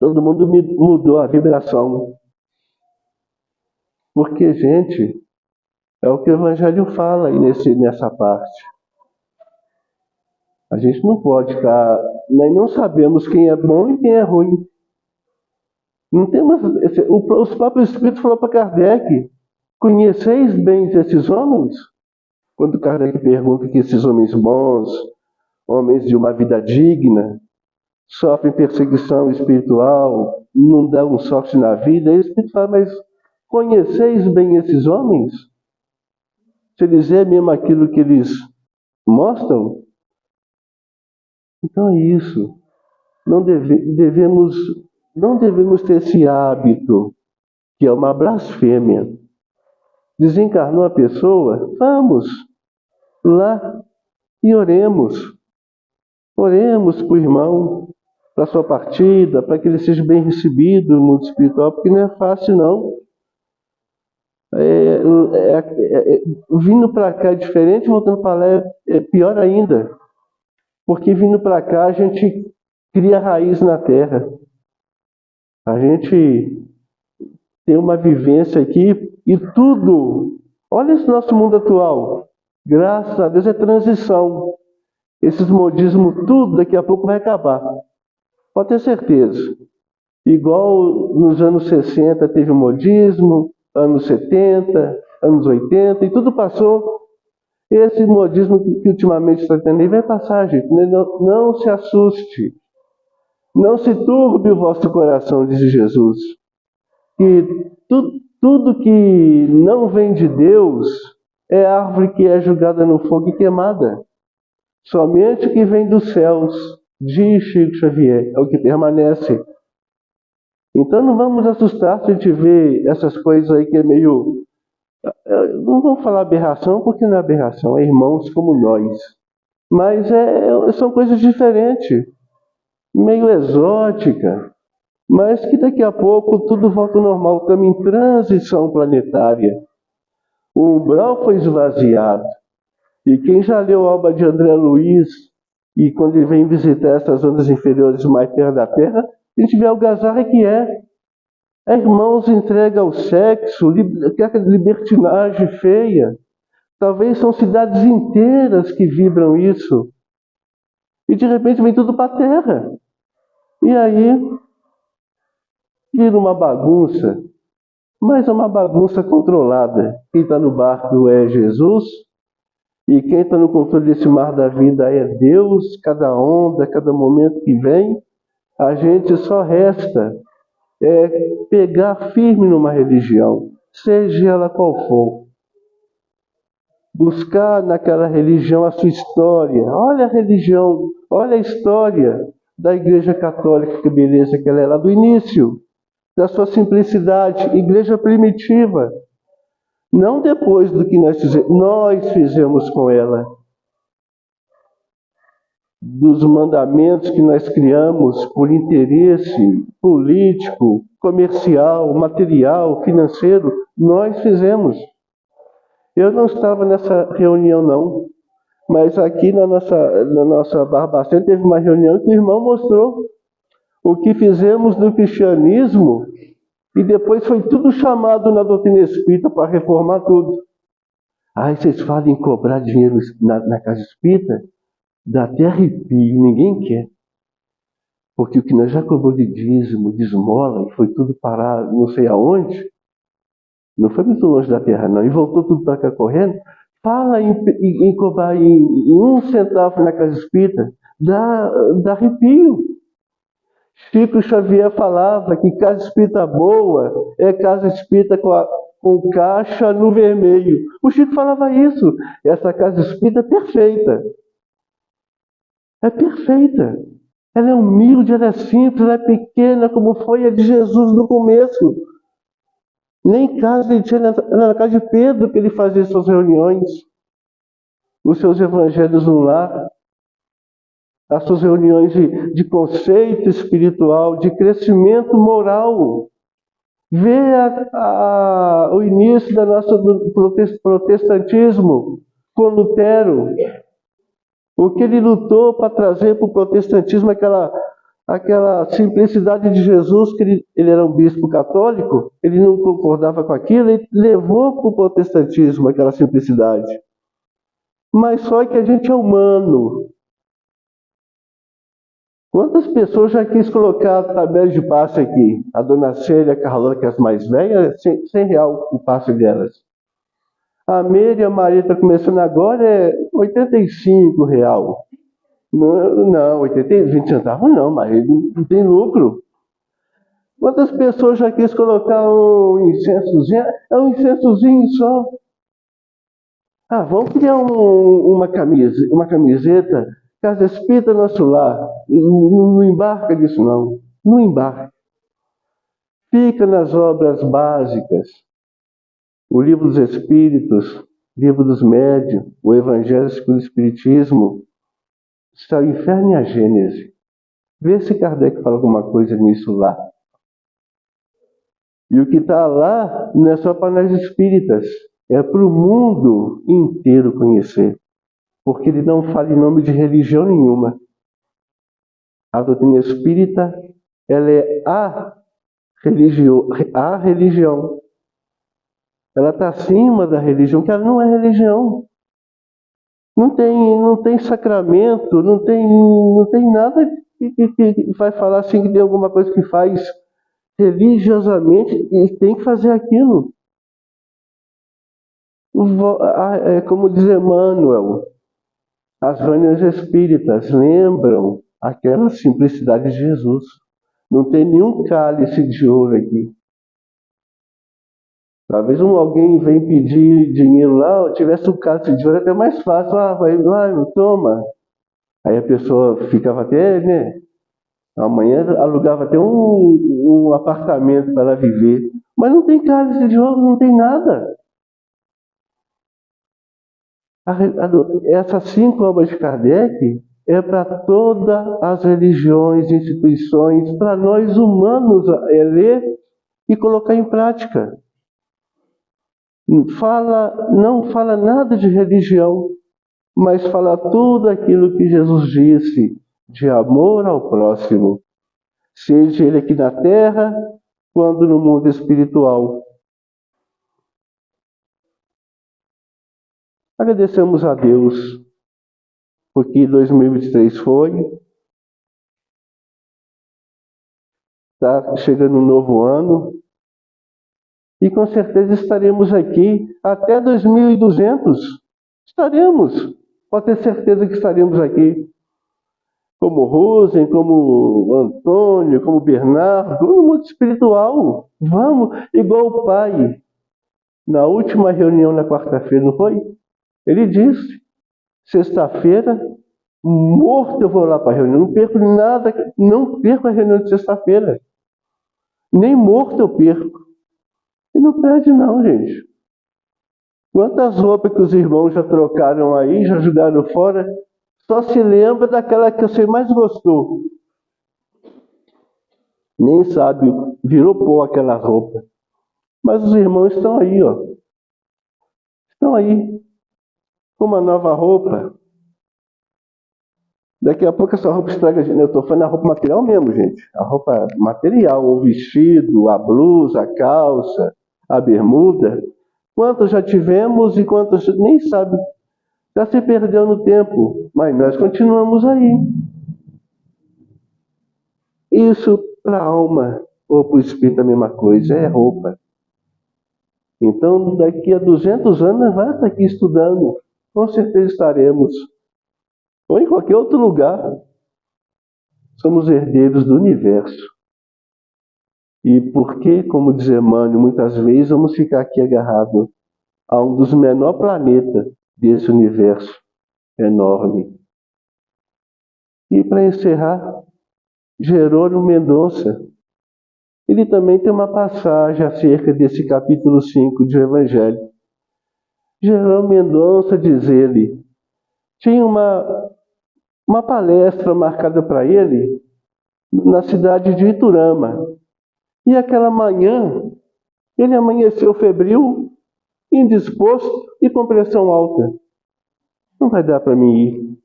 Todo mundo mudou a vibração. Porque, gente, é o que o Evangelho fala aí nessa parte. A gente não pode ficar... Nós não sabemos quem é bom e quem é ruim. Não temos, os próprios Espíritos falaram para Kardec, conheceis bem esses homens? Quando Kardec pergunta que esses homens bons, homens de uma vida digna, sofrem perseguição espiritual, não dão sorte na vida, aí o Espírito fala, mas conheceis bem esses homens? Se eles é mesmo aquilo que eles mostram? Então é isso. Não devemos ter esse hábito, que é uma blasfêmia. Desencarnou a pessoa, vamos lá e oremos. Oremos para o irmão, para a sua partida, para que ele seja bem recebido no mundo espiritual, porque não é fácil, não. Vindo para cá é diferente, voltando para lá é pior ainda. Porque vindo para cá a gente cria raiz na terra. A gente tem uma vivência aqui e tudo. Olha esse nosso mundo atual. Graças a Deus é transição. Esses modismos, tudo daqui a pouco vai acabar. Pode ter certeza. Igual nos anos 60 teve o modismo, anos 70, anos 80, e tudo passou. Esse modismo que ultimamente está tendo aí vai passar, gente. Não se assuste. Não se turbe o vosso coração, diz Jesus. Que tudo que não vem de Deus é árvore que é jogada no fogo e queimada. Somente o que vem dos céus, diz Chico Xavier, é o que permanece. Então não vamos assustar se a gente vê essas coisas aí que é meio... Não vamos falar aberração, porque não é aberração, é irmãos como nós. Mas são coisas diferentes, meio exótica, mas que daqui a pouco tudo volta ao normal. Estamos em transição planetária. O umbral foi esvaziado. E quem já leu a obra de André Luiz, e quando ele vem visitar essas ondas inferiores mais perto da Terra, a gente vê a algazarra que é. Irmãos entrega ao sexo, libertinagem feia. Talvez são cidades inteiras que vibram isso. E de repente vem tudo para a Terra. E aí vira uma bagunça. Mas é uma bagunça controlada. Quem está no barco é Jesus. E quem está no controle desse mar da vida é Deus. Cada onda, cada momento que vem, a gente só resta pegar firme numa religião, seja ela qual for. Buscar naquela religião a sua história. Olha a religião, olha a história da Igreja Católica, que beleza que ela é lá do início, da sua simplicidade, igreja primitiva. Não depois do que nós fizemos com ela. Dos mandamentos que nós criamos por interesse político, comercial, material, financeiro, nós fizemos. Eu não estava nessa reunião, não, mas aqui na nossa Barbacena teve uma reunião que o irmão mostrou o que fizemos do cristianismo e depois foi tudo chamado na doutrina espírita para reformar tudo. Aí vocês falam em cobrar dinheiro na casa espírita? Dá até arrepio, ninguém quer. Porque o que nós já cobrou de dízimo, de esmola, e foi tudo parar não sei aonde, não foi muito longe da terra não, e voltou tudo para cá correndo, fala em cobrar em 1 centavo na casa espírita, dá arrepio. Chico Xavier falava que casa espírita boa é casa espírita com caixa no vermelho. O Chico falava isso. Essa casa espírita é perfeita. É perfeita. Ela é humilde, ela é simples, ela é pequena, como foi a de Jesus no começo. Nem casa ele tinha na casa de Pedro que ele fazia suas reuniões, os seus evangelhos no lar, as suas reuniões de conceito espiritual, de crescimento moral. Vê o início do protestantismo com Lutero. O que ele lutou para trazer para o protestantismo, aquela simplicidade de Jesus, que ele era um bispo católico, ele não concordava com aquilo, ele levou para o protestantismo aquela simplicidade. Mas só que a gente é humano. Quantas pessoas já quis colocar tabela de passe aqui? A dona Célia, a Carlota, que é as mais velhas, R$100 o passe delas. A Meire e a Maria está começando agora, é R$85. Não, 20 centavos não, mas não tem lucro. Quantas pessoas já quis colocar um incensozinho? É um incensozinho só. Vamos criar uma camiseta, Casa Espírita Nosso Lar. Não embarca disso não. Não embarca. Fica nas obras básicas. O Livro dos Espíritos, Livro dos Médiuns, o Evangelho segundo o Espiritismo. Céu, Inferno e a Gênese. Vê se Kardec fala alguma coisa nisso lá. E o que está lá não é só para nós espíritas, é para o mundo inteiro conhecer. Porque ele não fala em nome de religião nenhuma. A doutrina espírita, ela é a religião. Ela está acima da religião, que ela não é religião. Não tem sacramento, não tem nada que vai falar assim que tem alguma coisa que faz religiosamente e tem que fazer aquilo. Como diz Emmanuel, as vânias espíritas lembram aquela simplicidade de Jesus. Não tem nenhum cálice de ouro aqui. Talvez alguém vem pedir dinheiro lá, tivesse um cálice de ouro, é até mais fácil. Vai lá, toma. Aí a pessoa ficava até, né? Amanhã alugava até um apartamento para ela viver. Mas não tem cálice de ouro, não tem nada. Essas 5 obras de Kardec é para todas as religiões, instituições, para nós humanos ler e colocar em prática. Não fala nada de religião, mas fala tudo aquilo que Jesus disse de amor ao próximo, seja ele aqui na terra, quando no mundo espiritual. Agradecemos a Deus, porque 2023 foi, está chegando um novo ano, e com certeza estaremos aqui até 2200. Estaremos, pode ter certeza que estaremos aqui. Como Rosen, como Antônio, como Bernardo, no mundo espiritual. Vamos, igual o pai. Na última reunião na quarta-feira, não foi? Ele disse, sexta-feira, morto eu vou lá para a reunião. Não perco nada, não perco a reunião de sexta-feira. Nem morto eu perco. E não perde não, gente. Quantas roupas que os irmãos já trocaram aí, já jogaram fora, só se lembra daquela que você mais gostou. Nem sabe, virou pó aquela roupa. Mas os irmãos estão aí, ó. Estão aí, com uma nova roupa. Daqui a pouco essa roupa estraga, eu estou falando a roupa material mesmo, gente. A roupa material, o vestido, a blusa, a calça, a bermuda. Quantos já tivemos e quantos nem sabe. Já se perdeu no tempo, mas nós continuamos aí. Isso para a alma ou para o espírito é a mesma coisa, é roupa. Então, daqui a 200 anos, nós vamos estar aqui estudando. Com certeza estaremos. Ou em qualquer outro lugar. Somos herdeiros do universo. E porque, como diz Emmanuel, muitas vezes vamos ficar aqui agarrados a um dos menores planetas desse universo enorme. E para encerrar, Jerônimo Mendonça, ele também tem uma passagem acerca desse capítulo 5 do Evangelho. Jerônimo Mendonça, diz ele, tinha uma palestra marcada para ele na cidade de Iturama. E aquela manhã, ele amanheceu febril, indisposto e com pressão alta. Não vai dar para mim ir.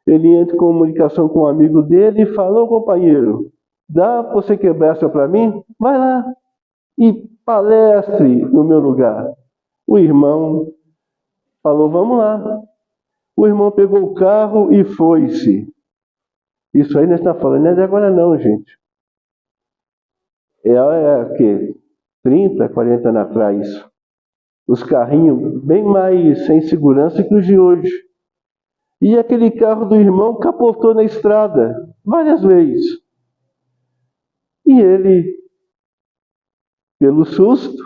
Ele entra em comunicação com um amigo dele e fala, ô companheiro, dá para você quebrar essa para mim? Vai lá e palestre no meu lugar. O irmão falou, vamos lá. O irmão pegou o carro e foi-se. Isso aí nós estamos falando, não é de agora não, gente. É o quê? 30, 40 anos atrás. Os carrinhos bem mais sem segurança que os de hoje. E aquele carro do irmão capotou na estrada várias vezes. E ele, pelo susto,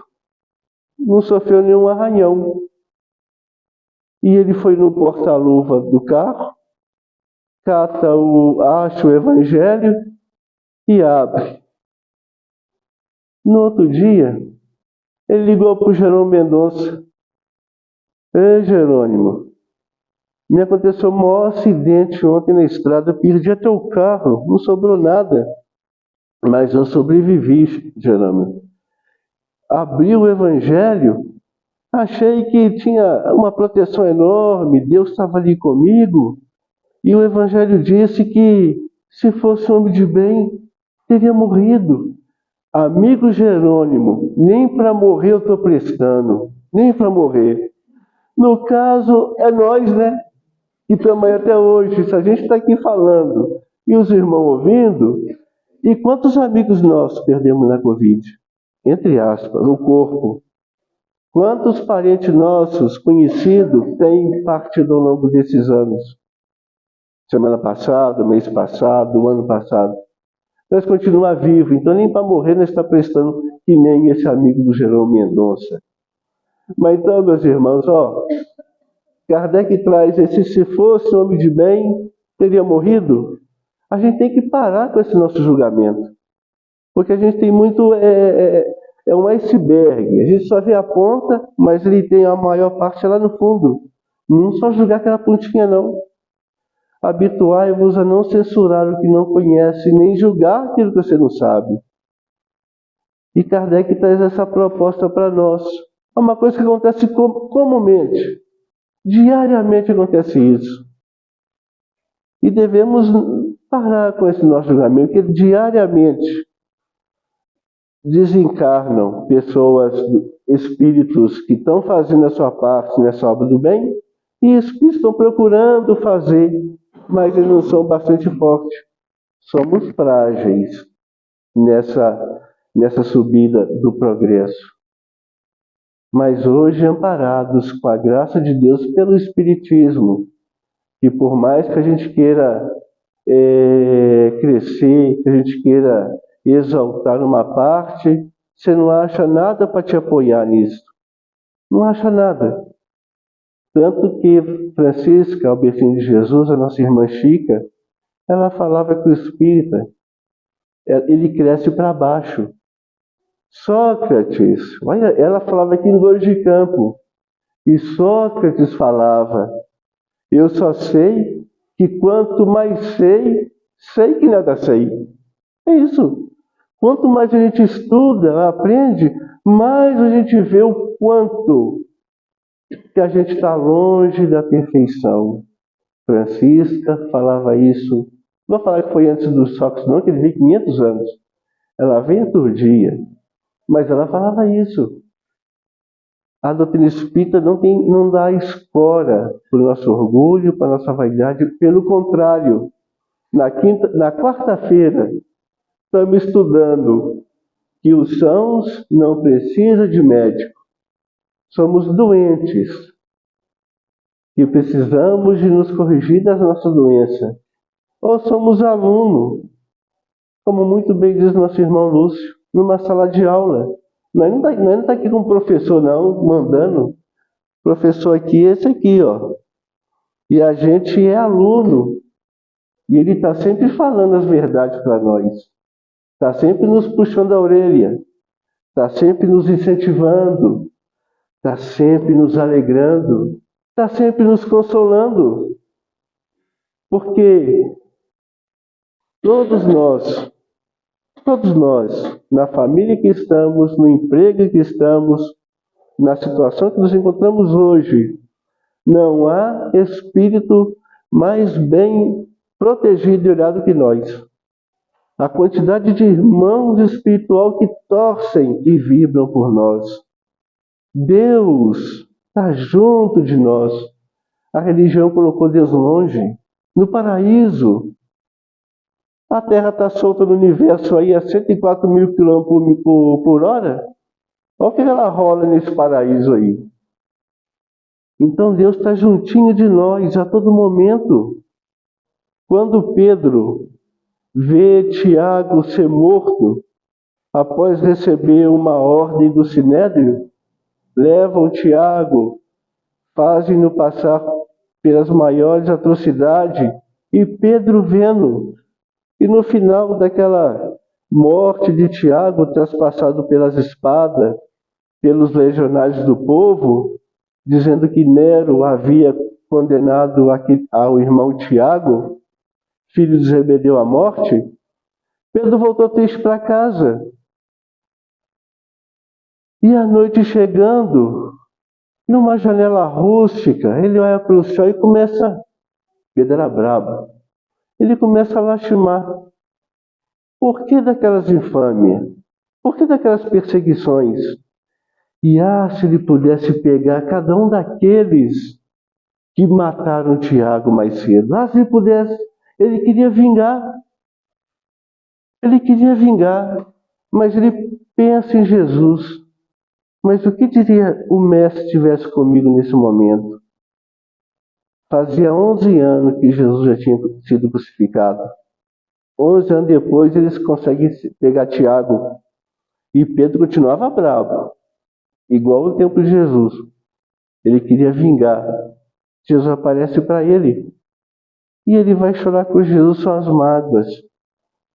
não sofreu nenhum arranhão. E ele foi no porta-luva do carro, acha o Evangelho e abre. No outro dia, ele ligou para o Jerônimo Mendonça. Ei, Jerônimo, Me aconteceu o maior acidente ontem na estrada, eu perdi até o carro, não sobrou nada. Mas eu sobrevivi, Jerônimo. Abri o Evangelho, achei que tinha uma proteção enorme, Deus estava ali comigo, e o Evangelho disse que se fosse um homem de bem, teria morrido. Amigo Jerônimo, nem para morrer eu estou prestando, nem para morrer. No caso, é nós, né? Que estamos aí até hoje. Se a gente está aqui falando e os irmãos ouvindo, e quantos amigos nossos perdemos na Covid? Entre aspas, no corpo. Quantos parentes nossos, conhecidos, têm partido ao longo desses anos? Semana passada, mês passado, ano passado. Nós continuamos vivos, então nem para morrer nós estamos prestando que nem esse amigo do Jerônimo Mendonça. Mas então, meus irmãos, Kardec traz esse se fosse homem de bem, teria morrido. A gente tem que parar com esse nosso julgamento. Porque a gente tem muito... É um iceberg. A gente só vê a ponta, mas ele tem a maior parte lá no fundo. Não só julgar aquela pontinha, não. Habituai-vos a não censurar o que não conhece, nem julgar aquilo que você não sabe. E Kardec traz essa proposta para nós. É uma coisa que acontece comumente. Diariamente acontece isso. E devemos parar com esse nosso julgamento, porque diariamente desencarnam pessoas, espíritos que estão fazendo a sua parte nessa obra do bem, e espíritos estão procurando fazer, mas eles não são bastante fortes. Somos frágeis nessa subida do progresso. Mas hoje, amparados com a graça de Deus pelo Espiritismo, que por mais que a gente queira crescer, que a gente queira exaltar uma parte, você não acha nada para te apoiar nisso. Não acha nada. Tanto que Francisca Albertine de Jesus, a nossa irmã Chica, ela falava que o espírita, ele cresce para baixo. Sócrates, olha, ela falava aqui em Dores de Campo, e Sócrates falava, eu só sei que quanto mais sei, sei que nada sei. É isso. Quanto mais a gente estuda, aprende, mais a gente vê o quanto que a gente está longe da perfeição. Francisca falava isso. Não vou falar que foi antes do Sócrates, não, que ele veio 500 anos. Ela veio todo dia, mas ela falava isso. A doutrina espírita não dá escora para o nosso orgulho, para a nossa vaidade. Pelo contrário, na quarta-feira, estamos estudando que os sãos não precisam de médico. Somos doentes e precisamos de nos corrigir das nossas doenças. Ou somos aluno, como muito bem diz nosso irmão Lúcio, numa sala de aula. Nós não está aqui com o professor, não, mandando. O professor aqui é esse aqui, ó. E a gente é aluno. E ele está sempre falando as verdades para nós. Está sempre nos puxando a orelha. Está sempre nos incentivando. Está sempre nos alegrando. Está sempre nos consolando. Porque todos nós, na família que estamos, no emprego que estamos, na situação que nos encontramos hoje, não há espírito mais bem protegido e olhado que nós. A quantidade de irmãos espiritual que torcem e vibram por nós. Deus está junto de nós. A religião colocou Deus longe, no paraíso. A Terra está solta no universo aí a 104 mil quilômetros por hora. Olha o que ela rola nesse paraíso aí. Então Deus está juntinho de nós a todo momento. Quando Pedro vê Tiago ser morto, após receber uma ordem do Sinédrio, levam Tiago, fazem-no passar pelas maiores atrocidades, e Pedro vendo. E no final daquela morte de Tiago, traspassado pelas espadas, pelos legionários do povo, dizendo que Nero havia condenado ao irmão Tiago, filho de Zebedeu, à morte, Pedro voltou triste para casa. E a noite chegando, numa janela rústica, ele olha para o céu e começa... Pedro era brabo. Ele começa a lastimar. Por que daquelas infâmias? Por que daquelas perseguições? E se ele pudesse pegar cada um daqueles que mataram Tiago mais cedo. Se ele pudesse, ele queria vingar. Ele queria vingar, mas ele pensa em Jesus. Mas o que diria o mestre se estivesse comigo nesse momento? Fazia 11 anos que Jesus já tinha sido crucificado. 11 anos depois, eles conseguem pegar Tiago. E Pedro continuava bravo, igual no tempo de Jesus. Ele queria vingar. Jesus aparece para ele. E ele vai chorar com Jesus só as mágoas,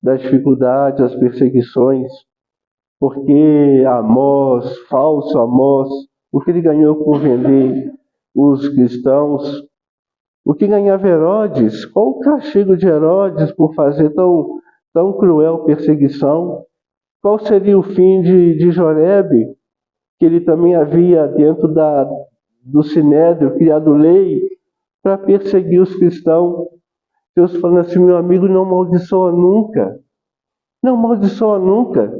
das dificuldades, das perseguições. Porque Amós, falso Amós, o que ele ganhou por vender os cristãos, o que ganhava Herodes, qual o castigo de Herodes por fazer tão cruel perseguição? Qual seria o fim de Jorebe, que ele também havia dentro do Sinédrio criado lei para perseguir os cristãos? Deus falando assim, meu amigo, não amaldiçoa nunca. Não amaldiçoa nunca.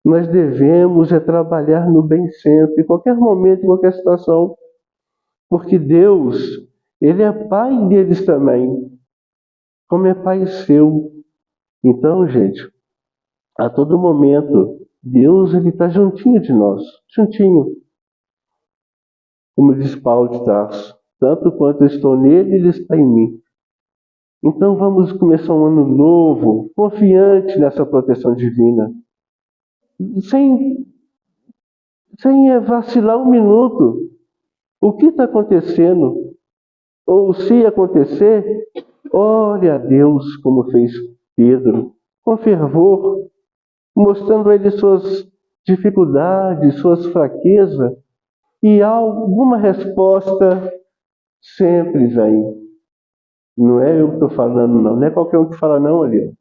Nós devemos trabalhar no bem sempre, em qualquer momento, em qualquer situação. Porque Deus, Ele é Pai deles também, como é Pai seu. Então, gente, a todo momento, Deus está juntinho de nós, juntinho. Como diz Paulo de Tarso, tanto quanto eu estou nele, Ele está em mim. Então vamos começar um ano novo, confiante nessa proteção divina, sem vacilar um minuto. O que está acontecendo? Ou se acontecer, ore a Deus como fez Pedro, com fervor, mostrando a ele suas dificuldades, suas fraquezas, e alguma resposta sempre vem. Não é eu que estou falando, não é qualquer um que fala não ali.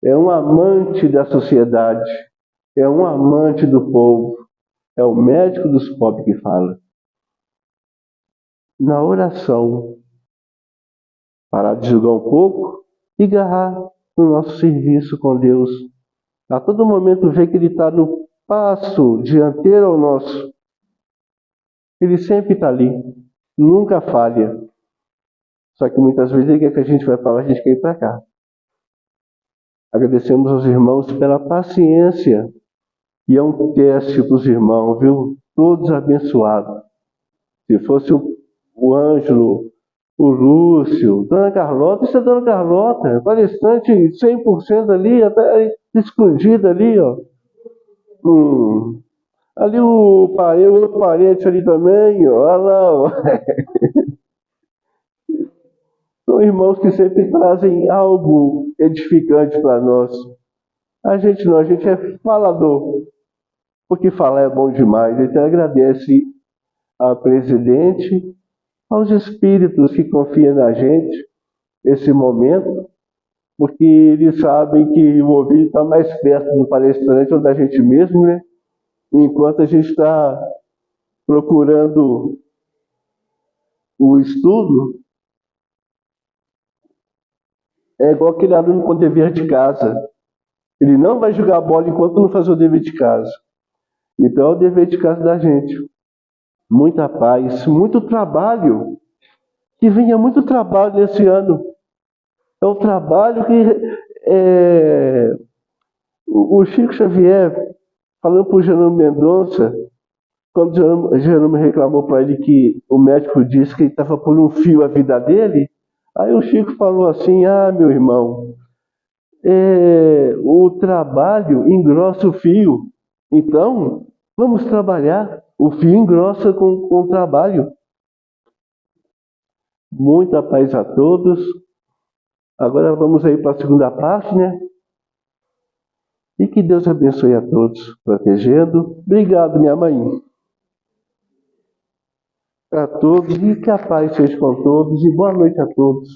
É um amante da sociedade, é um amante do povo, é o médico dos pobres que fala. Na oração, parar de julgar um pouco e agarrar no nosso serviço com Deus. A todo momento ver que Ele está no passo dianteiro ao nosso. Ele sempre está ali, nunca falha. Só que muitas vezes Ele quer que a gente vai para lá, a gente quer ir para cá. Agradecemos aos irmãos pela paciência. E é um teste para os irmãos, viu? Todos abençoados. Se fosse o Ângelo, o Lúcio, Dona Carlota, isso é Dona Carlota, palestrante 100% ali, até escondida ali, ó. Ali o outro parente ali também, ó. Olha lá, ó. São irmãos que sempre trazem algo edificante para nós. A gente não, a gente é falador. Porque falar é bom demais. Então agradece a presidente, aos espíritos que confiam na gente, esse momento, porque eles sabem que o ouvido está mais perto do palestrante ou da gente mesmo, né? Enquanto a gente está procurando o estudo, é igual aquele aluno com dever de casa. Ele não vai jogar bola enquanto não faz o dever de casa. Então é o dever de casa da gente. Muita paz, muito trabalho. Que venha muito trabalho nesse ano. É um trabalho que o Chico Xavier, falando para o Jerônimo Mendonça, quando o Jerônimo reclamou para ele que o médico disse que ele estava por um fio a vida dele, aí o Chico falou assim, meu irmão, o trabalho engrossa o fio. Então, vamos trabalhar. O fio engrossa com o trabalho. Muita paz a todos. Agora vamos aí para a segunda parte, né? E que Deus abençoe a todos, protegendo. Obrigado, minha mãe. a todos e que a paz seja com todos e boa noite a todos.